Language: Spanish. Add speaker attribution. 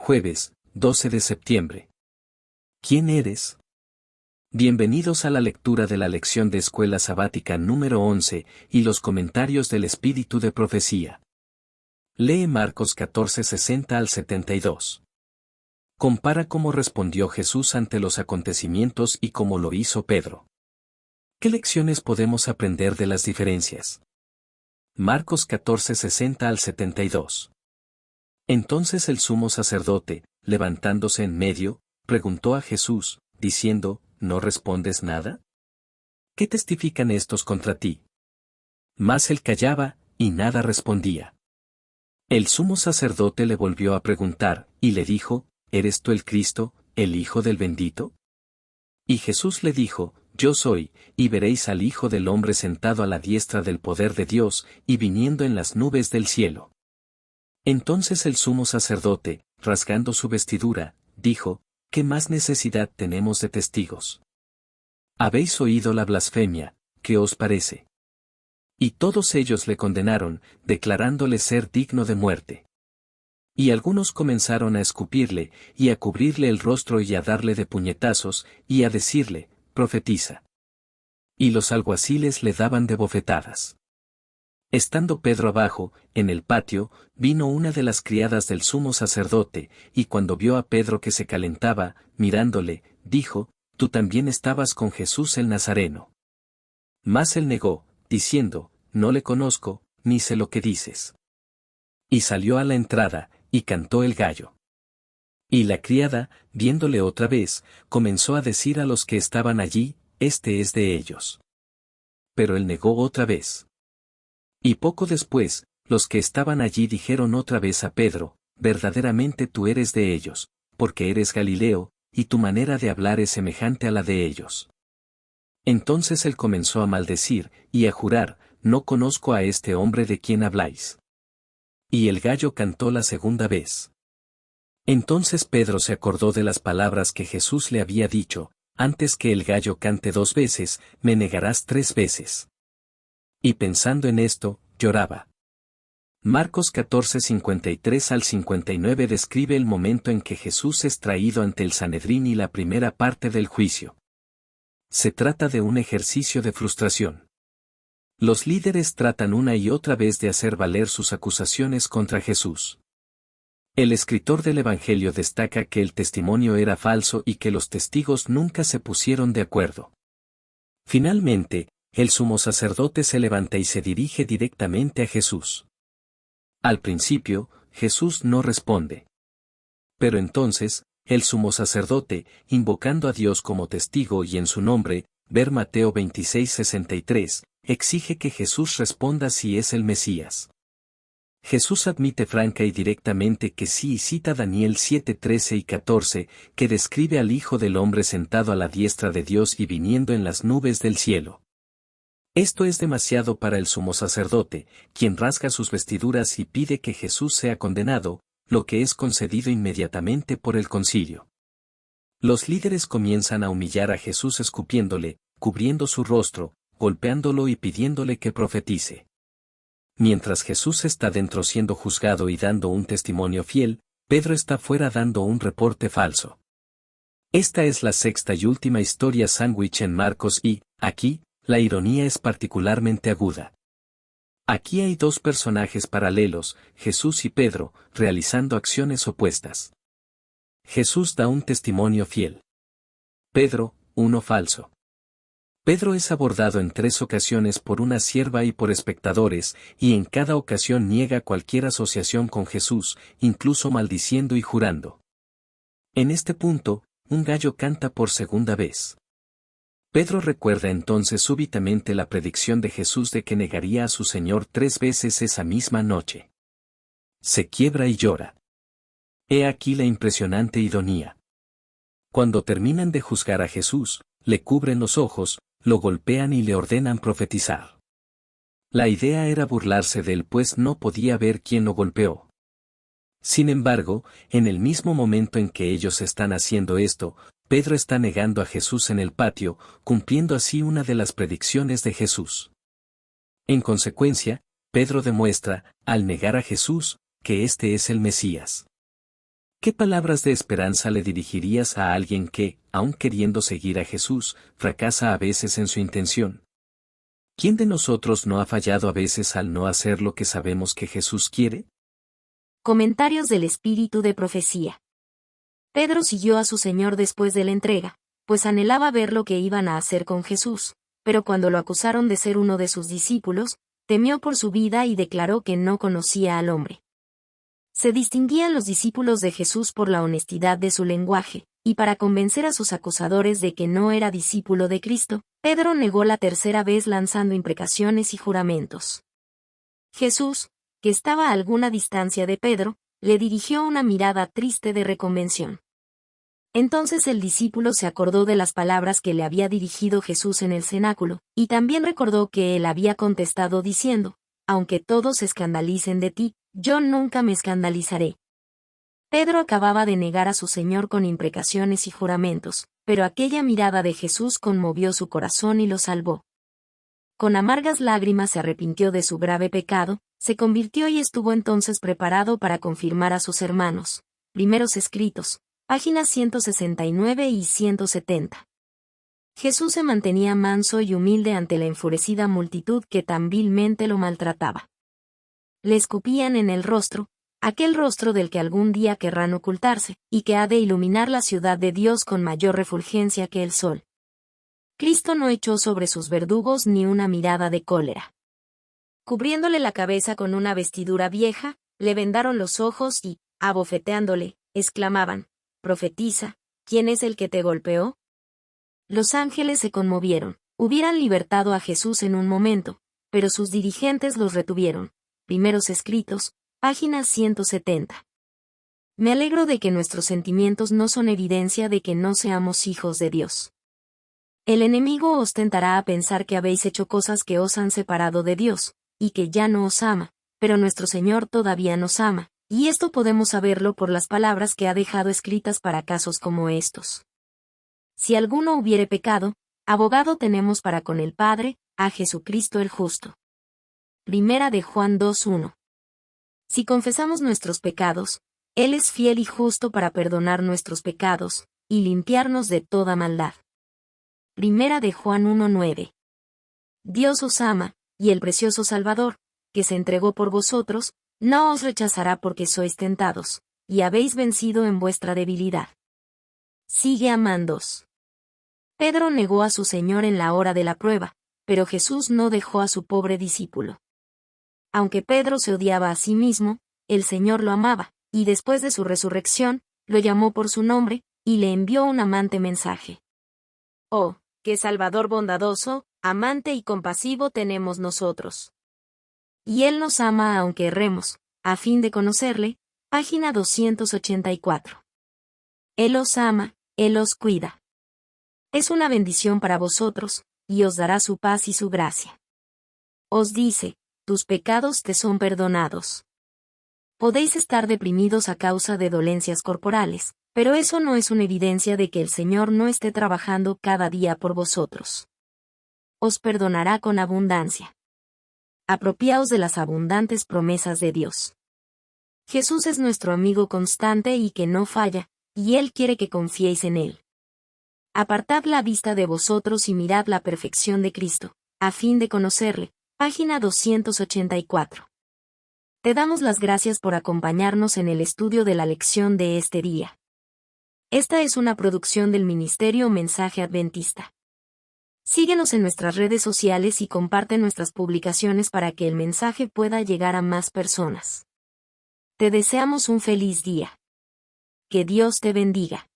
Speaker 1: Jueves, 12 de septiembre. ¿Quién eres? Bienvenidos a la lectura de la lección de Escuela Sabática número 11 y los comentarios del Espíritu de Profecía. Lee Marcos 14, 60 al 72. Compara cómo respondió Jesús ante los acontecimientos y cómo lo hizo Pedro. ¿Qué lecciones podemos aprender de las diferencias? Marcos 14, 60 al 72. Entonces el sumo sacerdote, levantándose en medio, preguntó a Jesús, diciendo, ¿no respondes nada? ¿Qué testifican estos contra ti? Mas él callaba, y nada respondía. El sumo sacerdote le volvió a preguntar, y le dijo, ¿eres tú el Cristo, el Hijo del Bendito? Y Jesús le dijo, Yo soy, y veréis al Hijo del Hombre sentado a la diestra del poder de Dios, y viniendo en las nubes del cielo. Entonces el sumo sacerdote, rasgando su vestidura, dijo, ¿qué más necesidad tenemos de testigos? Habéis oído la blasfemia, ¿qué os parece? Y todos ellos le condenaron, declarándole ser digno de muerte. Y algunos comenzaron a escupirle, y a cubrirle el rostro y a darle de puñetazos, y a decirle, profetiza. Y los alguaciles le daban de bofetadas. Estando Pedro abajo, en el patio, vino una de las criadas del sumo sacerdote, y cuando vio a Pedro que se calentaba, mirándole, dijo, Tú también estabas con Jesús el Nazareno. Mas él negó, diciendo, No le conozco, ni sé lo que dices. Y salió a la entrada, y cantó el gallo. Y la criada, viéndole otra vez, comenzó a decir a los que estaban allí, Este es de ellos. Pero él negó otra vez. Y poco después, los que estaban allí dijeron otra vez a Pedro, verdaderamente tú eres de ellos, porque eres Galileo, y tu manera de hablar es semejante a la de ellos. Entonces él comenzó a maldecir, y a jurar, no conozco a este hombre de quien habláis. Y el gallo cantó la segunda vez. Entonces Pedro se acordó de las palabras que Jesús le había dicho, antes que el gallo cante 2 veces, me negarás 3 veces. Y pensando en esto, lloraba. Marcos 14, 53 al 59 describe el momento en que Jesús es traído ante el Sanedrín y la primera parte del juicio. Se trata de un ejercicio de frustración. Los líderes tratan una y otra vez de hacer valer sus acusaciones contra Jesús. El escritor del Evangelio destaca que el testimonio era falso y que los testigos nunca se pusieron de acuerdo. Finalmente, el sumo sacerdote se levanta y se dirige directamente a Jesús. Al principio, Jesús no responde. Pero entonces, el sumo sacerdote, invocando a Dios como testigo y en su nombre, ver Mateo 26, 63, exige que Jesús responda si es el Mesías. Jesús admite franca y directamente que sí y cita Daniel 7, 13 y 14, que describe al Hijo del Hombre sentado a la diestra de Dios y viniendo en las nubes del cielo. Esto es demasiado para el sumo sacerdote, quien rasga sus vestiduras y pide que Jesús sea condenado, lo que es concedido inmediatamente por el concilio. Los líderes comienzan a humillar a Jesús escupiéndole, cubriendo su rostro, golpeándolo y pidiéndole que profetice. Mientras Jesús está dentro siendo juzgado y dando un testimonio fiel, Pedro está fuera dando un reporte falso. Esta es la sexta y última historia sándwich en Marcos y, aquí, la ironía es particularmente aguda. Aquí hay 2 personajes paralelos, Jesús y Pedro, realizando acciones opuestas. Jesús da un testimonio fiel. Pedro, uno falso. Pedro es abordado en 3 ocasiones por una sierva y por espectadores, y en cada ocasión niega cualquier asociación con Jesús, incluso maldiciendo y jurando. En este punto, un gallo canta por segunda vez. Pedro recuerda entonces súbitamente la predicción de Jesús de que negaría a su Señor 3 veces esa misma noche. Se quiebra y llora. He aquí la impresionante ironía. Cuando terminan de juzgar a Jesús, le cubren los ojos, lo golpean y le ordenan profetizar. La idea era burlarse de él pues no podía ver quién lo golpeó. Sin embargo, en el mismo momento en que ellos están haciendo esto, Pedro está negando a Jesús en el patio, cumpliendo así una de las predicciones de Jesús. En consecuencia, Pedro demuestra, al negar a Jesús, que éste es el Mesías. ¿Qué palabras de esperanza le dirigirías a alguien que, aun queriendo seguir a Jesús, fracasa a veces en su intención? ¿Quién de nosotros no ha fallado a veces al no hacer lo que sabemos que Jesús quiere?
Speaker 2: Comentarios del espíritu de profecía. Pedro siguió a su Señor después de la entrega, pues anhelaba ver lo que iban a hacer con Jesús, pero cuando lo acusaron de ser uno de sus discípulos, temió por su vida y declaró que no conocía al hombre. Se distinguían los discípulos de Jesús por la honestidad de su lenguaje, y para convencer a sus acusadores de que no era discípulo de Cristo, Pedro negó la tercera vez lanzando imprecaciones y juramentos. Jesús, que estaba a alguna distancia de Pedro, le dirigió una mirada triste de reconvención. Entonces el discípulo se acordó de las palabras que le había dirigido Jesús en el cenáculo, y también recordó que él había contestado diciendo, «Aunque todos se escandalicen de ti, yo nunca me escandalizaré». Pedro acababa de negar a su Señor con imprecaciones y juramentos, pero aquella mirada de Jesús conmovió su corazón y lo salvó. Con amargas lágrimas se arrepintió de su grave pecado, se convirtió y estuvo entonces preparado para confirmar a sus hermanos. Primeros Escritos, páginas 169 y 170. Jesús se mantenía manso y humilde ante la enfurecida multitud que tan vilmente lo maltrataba. Le escupían en el rostro, aquel rostro del que algún día querrán ocultarse, y que ha de iluminar la ciudad de Dios con mayor refulgencia que el sol. Cristo no echó sobre sus verdugos ni una mirada de cólera. Cubriéndole la cabeza con una vestidura vieja, le vendaron los ojos y, abofeteándole, exclamaban, «Profetiza, ¿quién es el que te golpeó?». Los ángeles se conmovieron, hubieran libertado a Jesús en un momento, pero sus dirigentes los retuvieron. Primeros Escritos, página 170. Me alegro de que nuestros sentimientos no son evidencia de que no seamos hijos de Dios. El enemigo os tentará a pensar que habéis hecho cosas que os han separado de Dios, y que ya no os ama, pero nuestro Señor todavía nos ama, y esto podemos saberlo por las palabras que ha dejado escritas para casos como estos. Si alguno hubiere pecado, abogado tenemos para con el Padre, a Jesucristo el justo. Primera de Juan 2:1. Si confesamos nuestros pecados, Él es fiel y justo para perdonar nuestros pecados, y limpiarnos de toda maldad. Primera de Juan 1:9. Dios os ama, y el precioso Salvador, que se entregó por vosotros, no os rechazará porque sois tentados, y habéis vencido en vuestra debilidad. Sigue amándoos. Pedro negó a su Señor en la hora de la prueba, pero Jesús no dejó a su pobre discípulo. Aunque Pedro se odiaba a sí mismo, el Señor lo amaba, y después de su resurrección, lo llamó por su nombre, y le envió un amante mensaje. Oh, qué Salvador bondadoso, amante y compasivo tenemos nosotros. Y Él nos ama aunque erremos, a fin de conocerle, página 284. Él os ama, Él os cuida. Es una bendición para vosotros, y os dará su paz y su gracia. Os dice, tus pecados te son perdonados. Podéis estar deprimidos a causa de dolencias corporales, pero eso no es una evidencia de que el Señor no esté trabajando cada día por vosotros. Os perdonará con abundancia. Apropiaos de las abundantes promesas de Dios. Jesús es nuestro amigo constante y que no falla, y Él quiere que confiéis en Él. Apartad la vista de vosotros y mirad la perfección de Cristo, a fin de conocerle. Página 284. Te damos las gracias por acompañarnos en el estudio de la lección de este día. Esta es una producción del Ministerio Mensaje Adventista. Síguenos en nuestras redes sociales y comparte nuestras publicaciones para que el mensaje pueda llegar a más personas. Te deseamos un feliz día. Que Dios te bendiga.